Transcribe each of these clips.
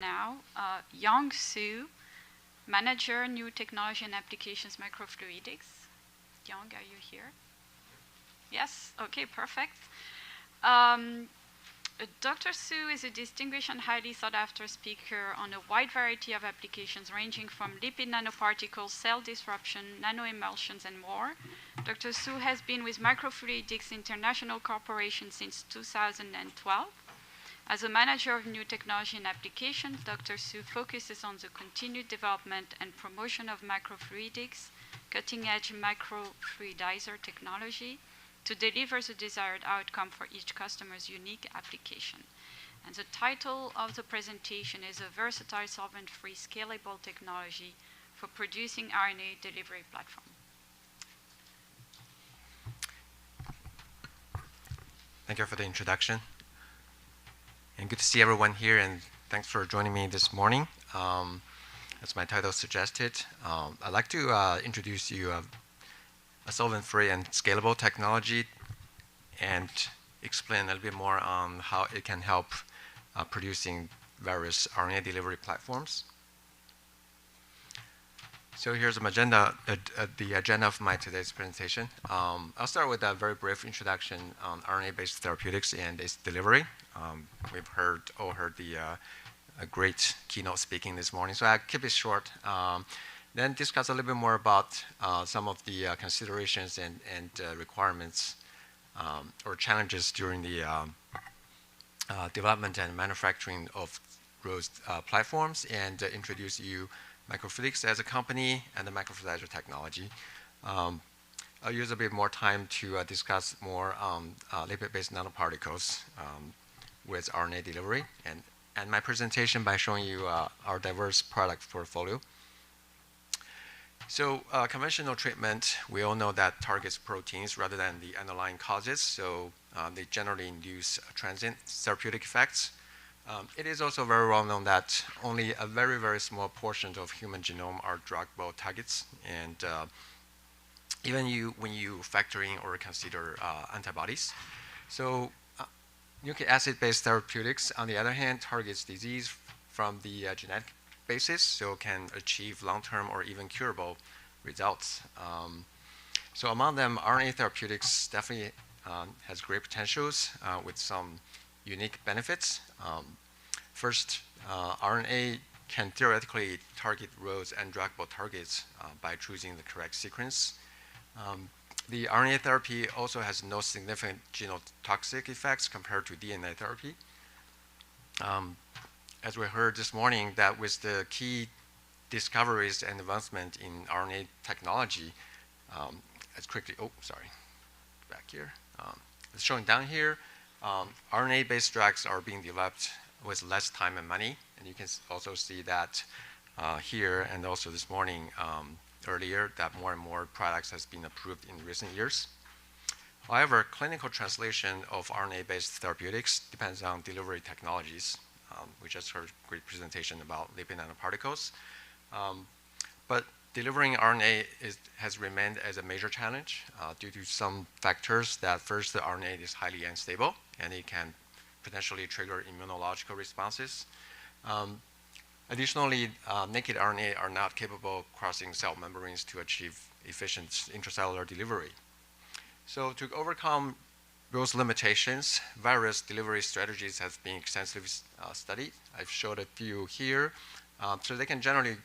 now Young Su, Manager, New Technology and Applications, Microfluidics. Young, are you here? Yes? Okay, perfect. Dr. Su is a distinguished and highly sought-after speaker on a wide variety of applications ranging from lipid nanoparticles, cell disruption, nanoemulsions, and more. Dr. Su has been with Microfluidics International Corporation since 2012. As a manager of new technology and applications, Dr. Su focuses on the continued development and promotion of microfluidics, cutting-edge microfluidizer technology, to deliver the desired outcome for each customer's unique application. And the title of the presentation is a versatile solvent-free scalable technology for producing RNA delivery platform. Thank you for the introduction. And good to see everyone here, and thanks for joining me this morning. As my title suggested, I'd like to introduce you a solvent-free and scalable technology and explain a little bit more on how it can help producing various RNA delivery platforms. So here's the agenda of my today's presentation. I'll start with a very brief introduction on RNA-based therapeutics and its delivery. We've all heard a great keynote speaking this morning, so I'll keep it short. Then discuss a little bit more about some of the considerations and requirements or challenges during the development and manufacturing of those platforms, and introduce you Microfluidics as a company and the Microfluidizer Technology. I'll use a bit more time to discuss more lipid-based nanoparticles with RNA delivery, and my presentation by showing you our diverse product portfolio. So conventional treatment, we all know that targets proteins rather than the underlying causes, so they generally induce transient therapeutic effects. It is also very well known that only a very, very small portion of human genome are druggable targets, and even when you factor in or consider antibodies. So nucleic acid-based therapeutics, on the other hand, targets disease from the genetic basis, so can achieve long-term or even curable results. So among them, RNA therapeutics definitely has great potentials with some unique benefits. First, RNA can theoretically target rows and druggable targets by choosing the correct sequence. The RNA therapy also has no significant genotoxic effects compared to DNA therapy. As we heard this morning, that with the key discoveries and advancement in RNA technology, back here. It's showing down here, RNA-based drugs are being developed with less time and money, and you can also see that here, and also this morning earlier, that more and more products has been approved in recent years. However, clinical translation of RNA-based therapeutics depends on delivery technologies. We just heard a great presentation about lipid nanoparticles. But delivering RNA has remained as a major challenge due to some factors. That first, the RNA is highly unstable, and it can potentially trigger immunological responses. Additionally, naked RNA are not capable of crossing cell membranes to achieve efficient intracellular delivery. So to overcome those limitations, various delivery strategies have been extensively studied. I've showed a few here. So they can generally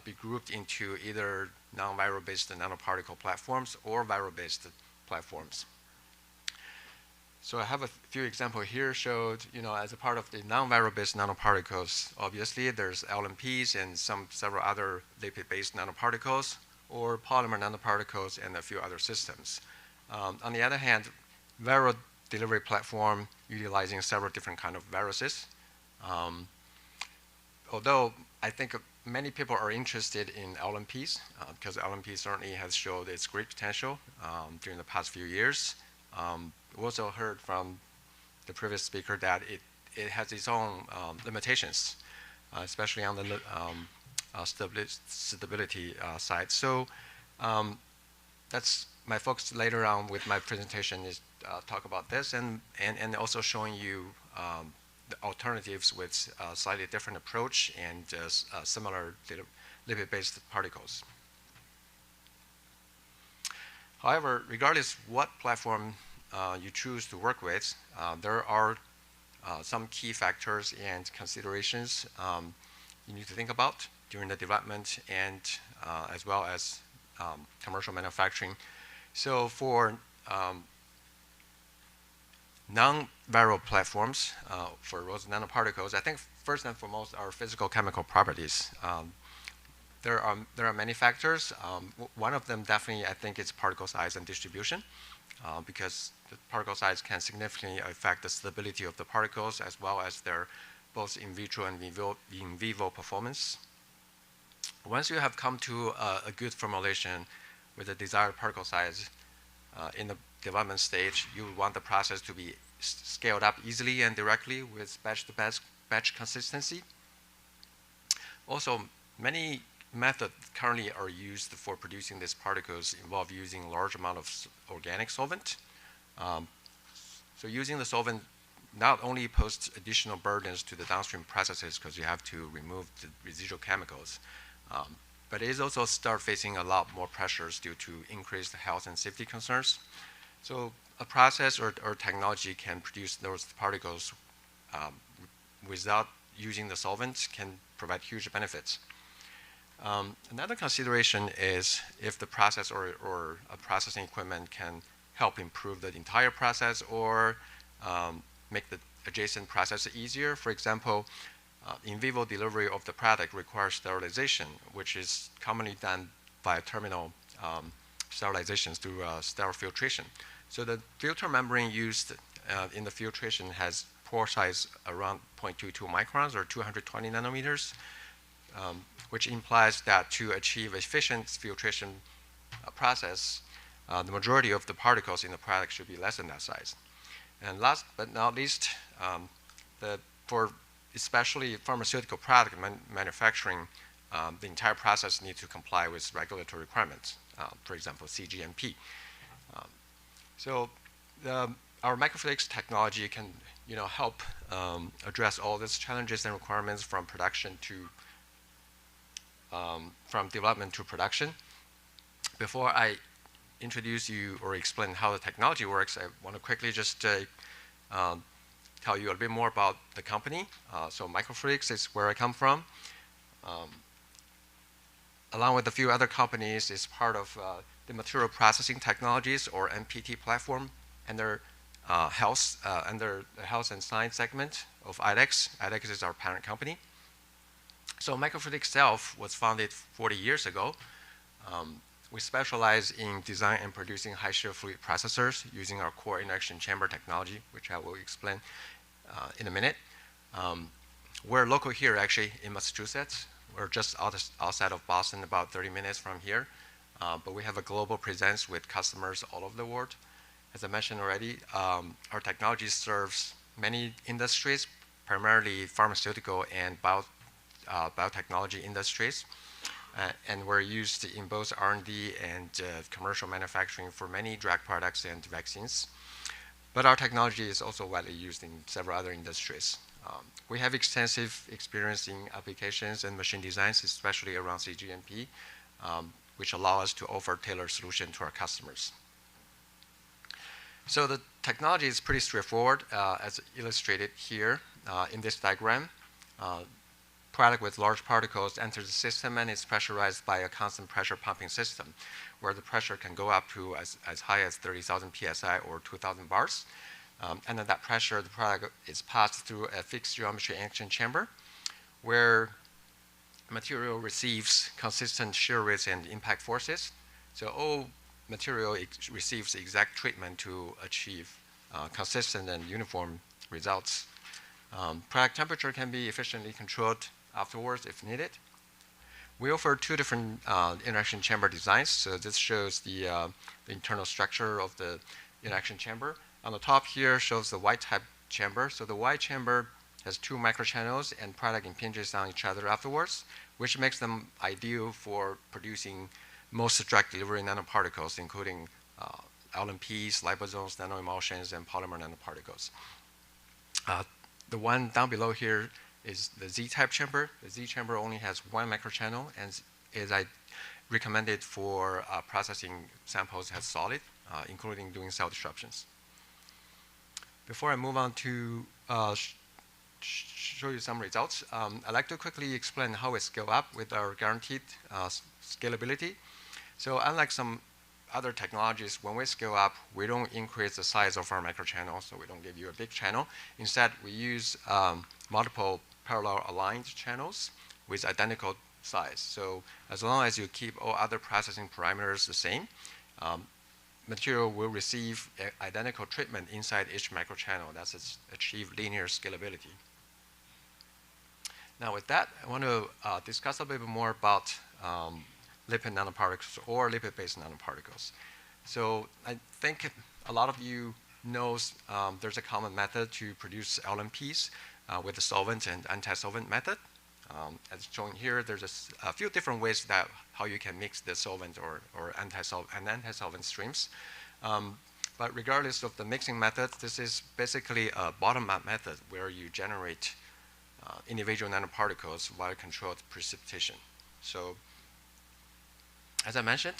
be grouped into either non-viral-based nanoparticle platforms or viral-based platforms. So I have a few examples here showed, as a part of the non-viral-based nanoparticles, obviously there's LNPs and several other lipid-based nanoparticles, or polymer nanoparticles and a few other systems. On the other hand, viral delivery platform utilizing several different kind of viruses. Although I think many people are interested in LNPs because LNP certainly has showed its great potential during the past few years. We also heard from the previous speaker that it has its own limitations, especially on the stability side. So that's my focus later on with my presentation is talk about this and also showing you the alternatives with a slightly different approach and similar lipid-based particles. However, regardless what platform you choose to work with, there are some key factors and considerations you need to think about during the development and as well as commercial manufacturing. So for non-viral platforms for those nanoparticles, I think first and foremost are physical chemical properties. There are many factors. One of them definitely, I think, is particle size and distribution, because the particle size can significantly affect the stability of the particles as well as their both in vitro and in vivo performance. Once you have come to a good formulation with the desired particle size in the development stage, you want the process to be scaled up easily and directly with batch consistency. Also, many methods currently are used for producing these particles involve using a large amount of organic solvent. So using the solvent not only poses additional burdens to the downstream processes because you have to remove the residual chemicals, but it is also start facing a lot more pressures due to increased health and safety concerns. So a process or technology can produce those particles without using the solvent can provide huge benefits. Another consideration is if the process or a processing equipment can help improve the entire process or make the adjacent process easier. For example, in vivo delivery of the product requires sterilization, which is commonly done by terminal sterilizations through sterile filtration. So the filter membrane used in the filtration has pore size around 0.22 microns or 220 nanometers, which implies that to achieve efficient filtration process, the majority of the particles in the product should be less than that size. And last but not least, for especially pharmaceutical product manufacturing, the entire process needs to comply with regulatory requirements, for example, cGMP. So our Microfluidics technology can help address all these challenges and requirements from production to from development to production. Before I introduce you or explain how the technology works, I want to quickly just tell you a bit more about the company. So Microfluidics is where I come from. Along with a few other companies, is part of the Material Processing Technologies or MPT platform under under the Health and Science segment of IDEX. IDEX is our parent company. So Microfluidics itself was founded 40 years ago. We specialize in design and producing high-shear fluid processors using our core induction chamber technology, which I will explain in a minute. We're local here, actually, in Massachusetts. We're just outside of Boston, about 30 minutes from here. But we have a global presence with customers all over the world. As I mentioned already, our technology serves many industries, primarily pharmaceutical and biotechnology industries. And we're used in both R&D and commercial manufacturing for many drug products and vaccines. But our technology is also widely used in several other industries. We have extensive experience in applications and machine designs, especially around cGMP, which allow us to offer tailored solutions to our customers. So the technology is pretty straightforward, as illustrated here in this diagram. Product with large particles enters the system and is pressurized by a constant pressure pumping system, where the pressure can go up to as high as 30,000 psi or 2,000 bars. And then that pressure, the product is passed through a fixed geometry induction chamber, where material receives consistent shear rates and impact forces. So all material receives exact treatment to achieve consistent and uniform results. Product temperature can be efficiently controlled afterwards if needed. We offer two different induction chamber designs. So this shows the internal structure of the induction chamber. On the top here shows the white type chamber. So the white chamber has two microchannels and product impinges on each other afterwards, which makes them ideal for producing most drug delivery nanoparticles, including LNPs, liposomes, nanoemulsions, and polymer nanoparticles. The one down below here is the Z-type chamber. The Z chamber only has 1 microchannel and is recommended for processing samples as solid, including doing cell disruptions. Before I move on to show you some results, I'd like to quickly explain how we scale up with our guaranteed scalability. So unlike some other technologies, when we scale up, we don't increase the size of our microchannel, so we don't give you a big channel. Instead, we use multiple parallel aligned channels with identical size. So as long as you keep all other processing parameters the same, material will receive identical treatment inside each microchannel. That's achieve linear scalability. Now with that, I want to discuss a little bit more about lipid nanoparticles or lipid-based nanoparticles. So I think a lot of you knows there's a common method to produce LNPs with the solvent and anti-solvent method. As shown here, there's a few different ways that how you can mix the solvent or anti-solvent streams. But regardless of the mixing method, this is basically a bottom-up method where you generate individual nanoparticles via controlled precipitation. So as I mentioned,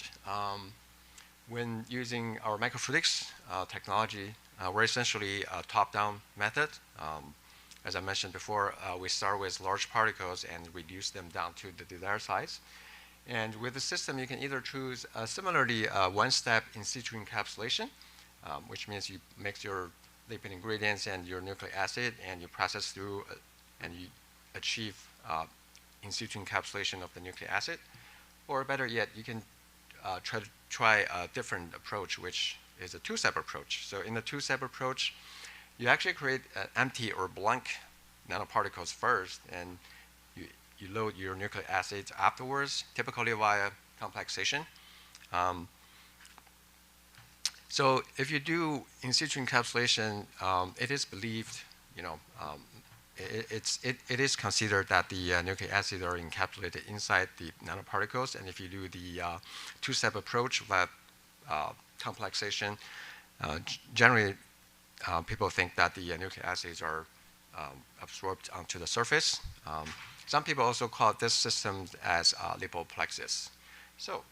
when using our microfluidics technology, we're essentially a top-down method. As I mentioned before, we start with large particles and reduce them down to the desired size. And with the system, you can either choose similarly one-step in situ encapsulation, which means you mix your lipid ingredients and your nucleic acid, and you process through, and you achieve in situ encapsulation of the nucleic acid. Or better yet, you can try a different approach, which is a two-step approach. So in the two-step approach, you actually create empty or blank nanoparticles first, and you load your nucleic acids afterwards, typically via complexation. So if you do in situ encapsulation, it is believed, it is considered that the nucleic acids are encapsulated inside the nanoparticles, and if you do the two-step approach via complexation, generally people think that the nucleic acids are absorbed onto the surface. Some people also call this system as lipoplexis. So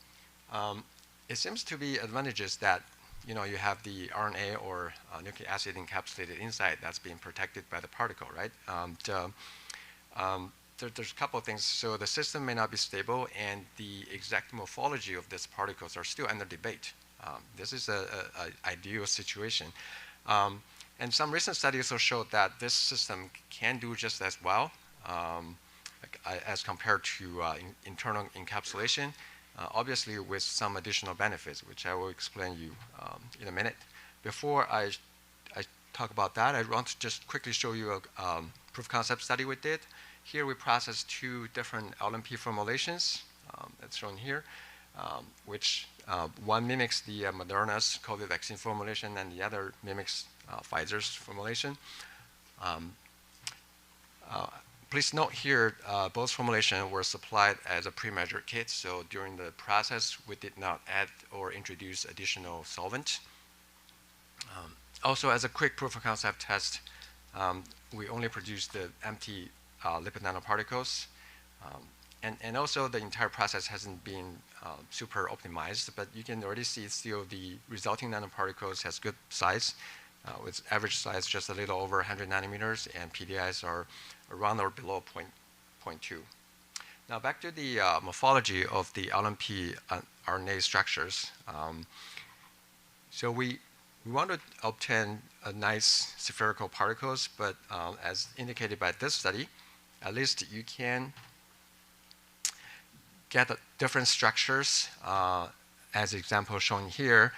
it seems to be advantages that you have the RNA or nucleic acid encapsulated inside that's being protected by the particle, right? There's a couple of things. So the system may not be stable, and the exact morphology of these particles are still under debate. This is an ideal situation. And some recent studies also showed that this system can do just as well as compared to internal encapsulation, obviously with some additional benefits, which I will explain you in a minute. Before I talk about that, I want to just quickly show you a proof concept study we did. Here we processed 2 different LNP formulations, that's shown here, which one mimics the Moderna's COVID vaccine formulation, and the other mimics Pfizer's formulation. Please note here, both formulations were supplied as a pre-measured kit, so during the process, we did not add or introduce additional solvent. Also, as a quick proof of concept test, we only produced the empty lipid nanoparticles. And also, the entire process hasn't been super optimized, but you can already see still the resulting nanoparticles has good size, with average size just a little over 100 nanometers, and PDIs are around or below 0.2. Now back to the morphology of the LNP RNA structures. So we want to obtain a nice spherical particles, but as indicated by this study, at least you can get different structures, as example shown here,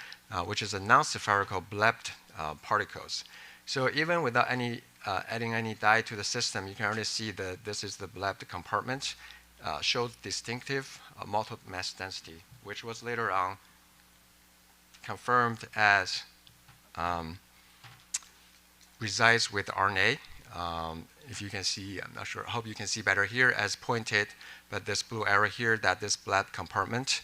which is a non-spherical blebbed particles. So even without any adding any dye to the system, you can already see that this is the blebbed compartment, shows distinctive multiple mass density, which was later on confirmed as resides with RNA. If you can see, I'm not sure, I hope you can see better here as pointed, but this blue arrow here, that this blebbed compartment,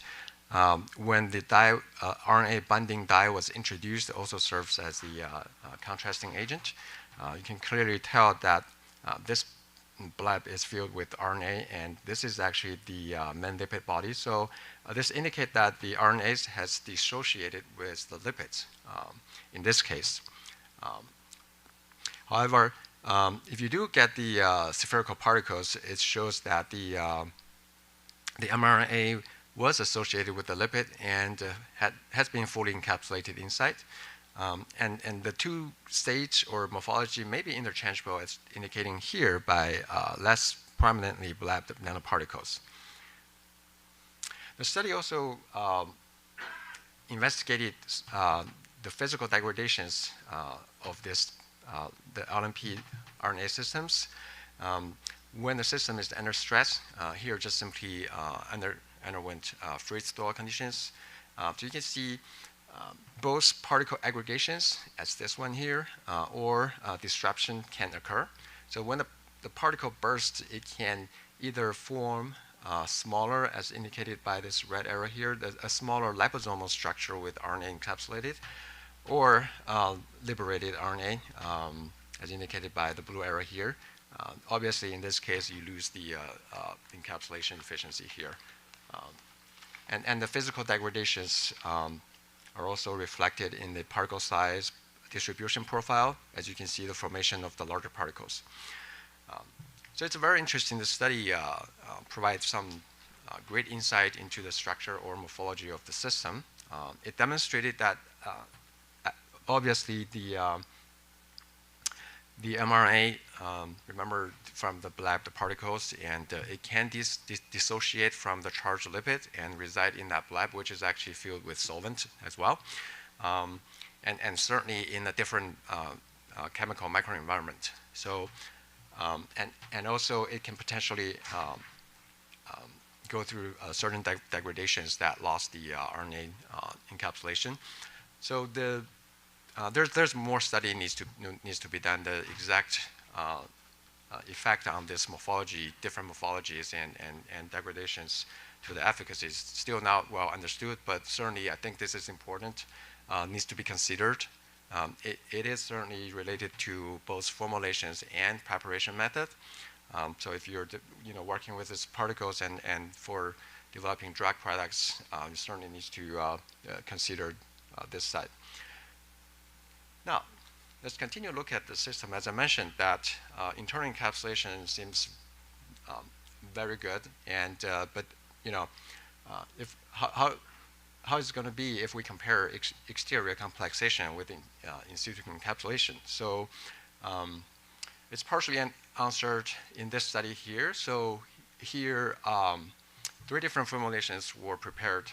when the dye, RNA binding dye was introduced, it also serves as the contrasting agent. you can clearly tell that this bleb is filled with RNA, and this is actually the main lipid body. So this indicates that the RNase has dissociated with the lipids in this case. However, if you do get the spherical particles, it shows that the mRNA was associated with the lipid and has been fully encapsulated inside. And the two stage or morphology may be interchangeable, as indicating here by less prominently blabbed nanoparticles. The study also investigated the physical degradations of this, the LNP RNA systems. When the system is under stress, here just simply underwent freeze thaw conditions. So you can see both particle aggregations, as this one here, or disruption can occur. So when the particle bursts, it can either form smaller, as indicated by this red arrow here, a smaller liposomal structure with RNA encapsulated, or liberated RNA, as indicated by the blue arrow here. Obviously, in this case, you lose the encapsulation efficiency here. And the physical degradations are also reflected in the particle size distribution profile, as you can see the formation of the larger particles. So it's very interesting. The study provides some great insight into the structure or morphology of the system. It demonstrated that obviously the mRNA, remember from the blabbed particles, and it can dissociate from the charged lipid and reside in that bleb, which is actually filled with solvent as well, and certainly in a different chemical microenvironment. So, and also it can potentially go through certain degradations that lost the RNA encapsulation. So there's more study needs to be done. The exact effect on this morphology, different morphologies and degradations to the efficacy is still not well understood, but certainly I think this is important, needs to be considered. It is certainly related to both formulations and preparation method. So if you're working with these particles and for developing drug products, you certainly need to consider this side. Now, let's continue to look at the system. As I mentioned, that internal encapsulation seems very good, and but if how is it going to be if we compare exterior complexation with in situ encapsulation? So it's partially answered in this study here. So here, 3 different formulations were prepared.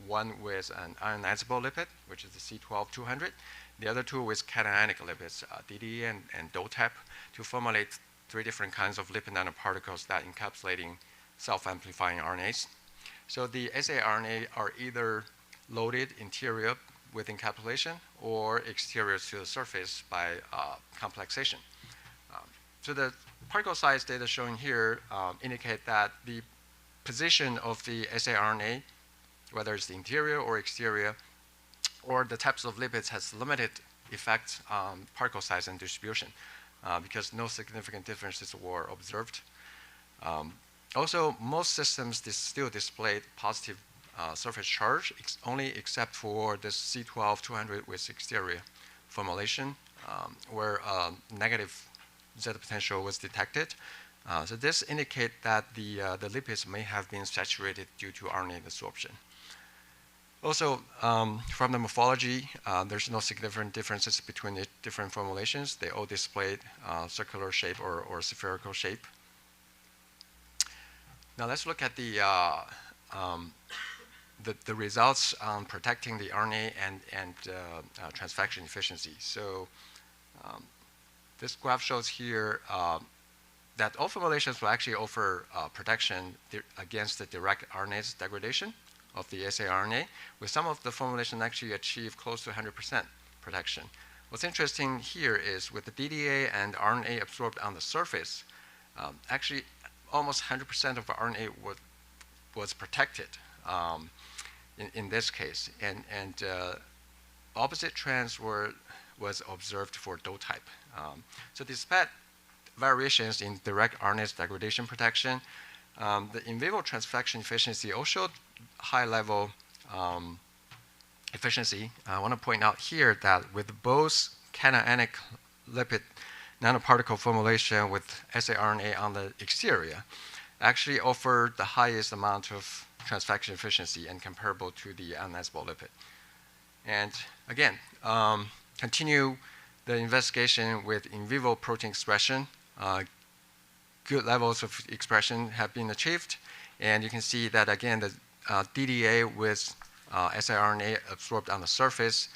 One with an ionizable lipid, which is the C12-200. The other 2 with cationic lipids, DDE and DOTAP, to formulate 3 different kinds of lipid nanoparticles that encapsulating self-amplifying RNAs. So the saRNA are either loaded interior with encapsulation or exterior to the surface by complexation. So the particle size data shown here indicate that the position of the saRNA, whether it's the interior or exterior, or the types of lipids, has limited effect on particle size and distribution because no significant differences were observed. Also, most systems still displayed positive surface charge, only except for this C12-200 with exterior formulation, where negative Z potential was detected. So this indicates that the lipids may have been saturated due to RNA absorption. Also, from the morphology, there's no significant differences between the different formulations. They all displayed circular shape or spherical shape. Now let's look at the results on protecting the RNA and transfection efficiency. So this graph shows here that all formulations will actually offer protection against the direct RNase degradation of the saRNA, with some of the formulations actually achieve close to 100% protection. What's interesting here is with the DDA and RNA absorbed on the surface, actually almost 100% of RNA was protected in this case, and opposite trends were was observed for dose type. So despite variations in direct RNase degradation protection, the in vivo transfection efficiency also showed high-level efficiency. I want to point out here that with both cationic lipid nanoparticle formulation with siRNA on the exterior, actually offered the highest amount of transfection efficiency and comparable to the ionizable lipid. And again, continue the investigation with in vivo protein expression. Good levels of expression have been achieved. And you can see that, again, the DDA with siRNA absorbed on the surface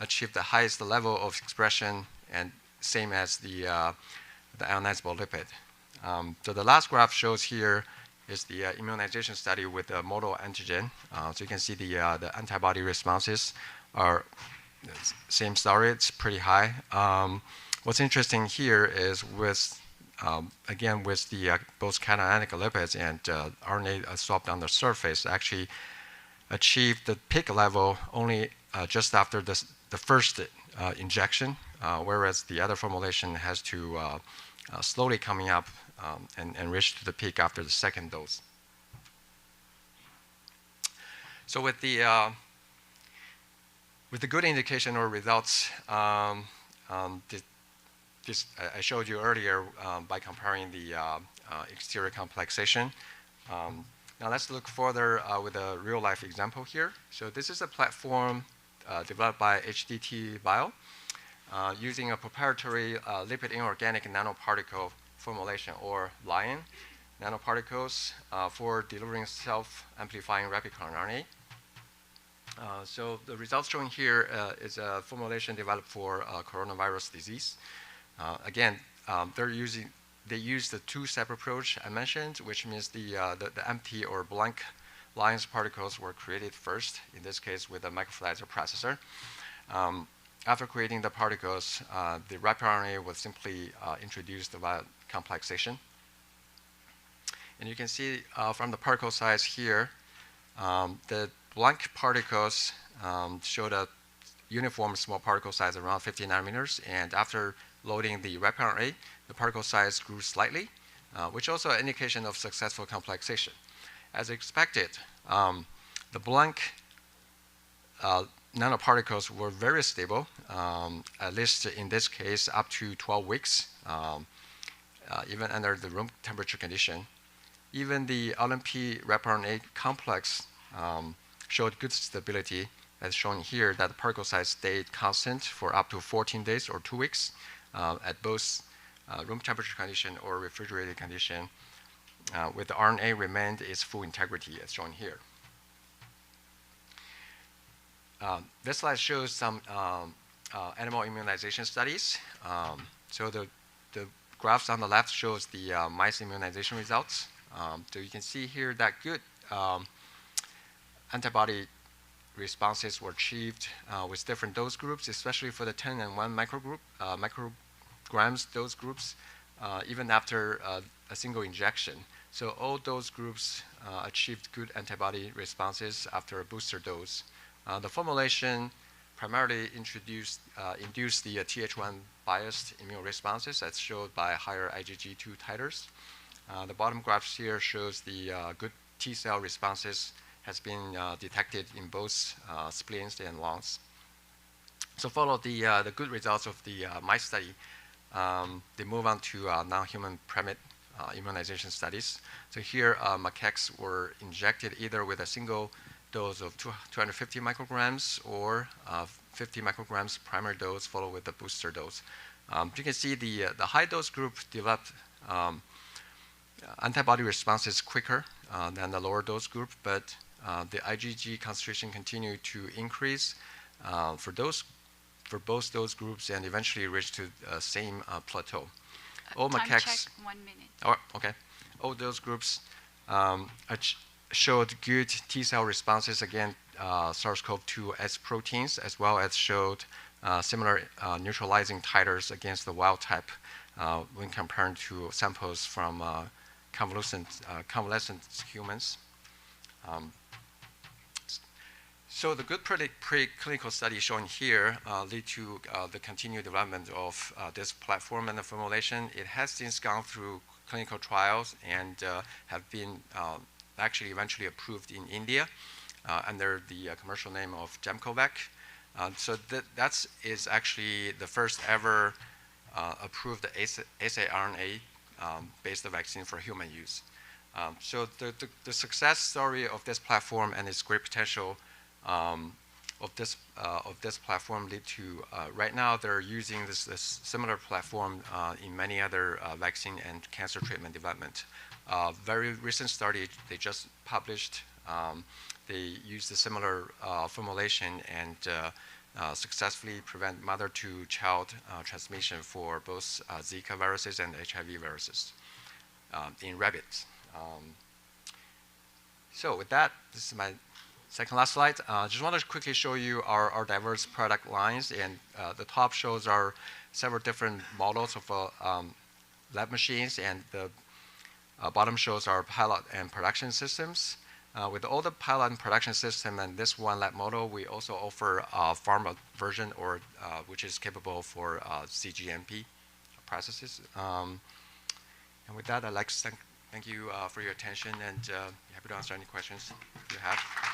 achieved the highest level of expression and same as the ionizable lipid. So the last graph shows here is the immunization study with the model antigen. So you can see the antibody responses are same story, it's pretty high. What's interesting here is with, again, with the both cationic lipids and RNA absorbed on the surface, actually achieved the peak level only just after the first injection, whereas the other formulation has to slowly coming up and reach to the peak after the second dose. So with the good indication or results, this I showed you earlier by comparing the exterior complexation. Now let's look further with a real-life example here. So this is a platform developed by HDT Bio using a proprietary lipid inorganic nanoparticle formulation, or LION nanoparticles for delivering self-amplifying replicon RNA. So the results shown here is a formulation developed for coronavirus disease. Again, they use the two-step approach I mentioned, which means the empty or blank LION particles were created first, in this case with a microfluidizer processor. After creating the particles, the replic RNA was simply introduced via complexation. And you can see from the particle size here, the blank particles showed a uniform small particle size around 50 nanometers, and after loading the replic RNA, the particle size grew slightly, which also an indication of successful complexation. As expected, the blank nanoparticles were very stable, at least in this case up to 12 weeks, even under the room temperature condition. Even the LNP RNA complex showed good stability, as shown here, that the particle size stayed constant for up to 14 days or 2 weeks at both room temperature condition or refrigerated condition, with the RNA remained its full integrity, as shown here. This slide shows some animal immunization studies. So the graphs on the left shows the mice immunization results. So you can see here that good antibody responses were achieved with different dose groups, especially for the 10 and 1 micrograms dose groups, even after a single injection. So all those groups achieved good antibody responses after a booster dose. The formulation primarily induced the Th1 biased immune responses, as shown by higher IgG2 titers. The bottom graph here shows the good T cell responses has been detected in both spleens and lungs. So follow the good results of the mice study, they move on to non-human primate immunization studies. So here macaques were injected either with a single dose of 250 micrograms or 50 micrograms primary dose followed with the booster dose. You can see the high dose group developed antibody responses quicker than the lower dose group, but the IgG concentration continued to increase for both those groups and eventually reached to the same plateau. All macaques. Check 1 minute. Oh, okay. All those groups showed good T cell responses against SARS-CoV-2 S proteins, as well as showed similar neutralizing titers against the wild type when compared to samples from convalescent humans. So the good preclinical study shown here lead to the continued development of this platform and the formulation. It has since gone through clinical trials and have been actually eventually approved in India under the commercial name of Gemcovec. So that is actually the first ever approved siRNA based vaccine for human use. So the success story of this platform and its great potential of this platform lead to right now they're using this similar platform in many other vaccine and cancer treatment development. Very recent study they just published. They used a similar formulation and successfully prevent mother-to-child transmission for both Zika viruses and HIV viruses in rabbits. So with that, this is my second last slide. Just want to quickly show you our diverse product lines. And the top shows our several different models of lab machines, and the bottom shows our pilot and production systems. With all the pilot and production system and this one lab model, we also offer a pharma version, or which is capable for cGMP processes. And with that, I'd like to thank you for your attention, and happy to answer any questions you have.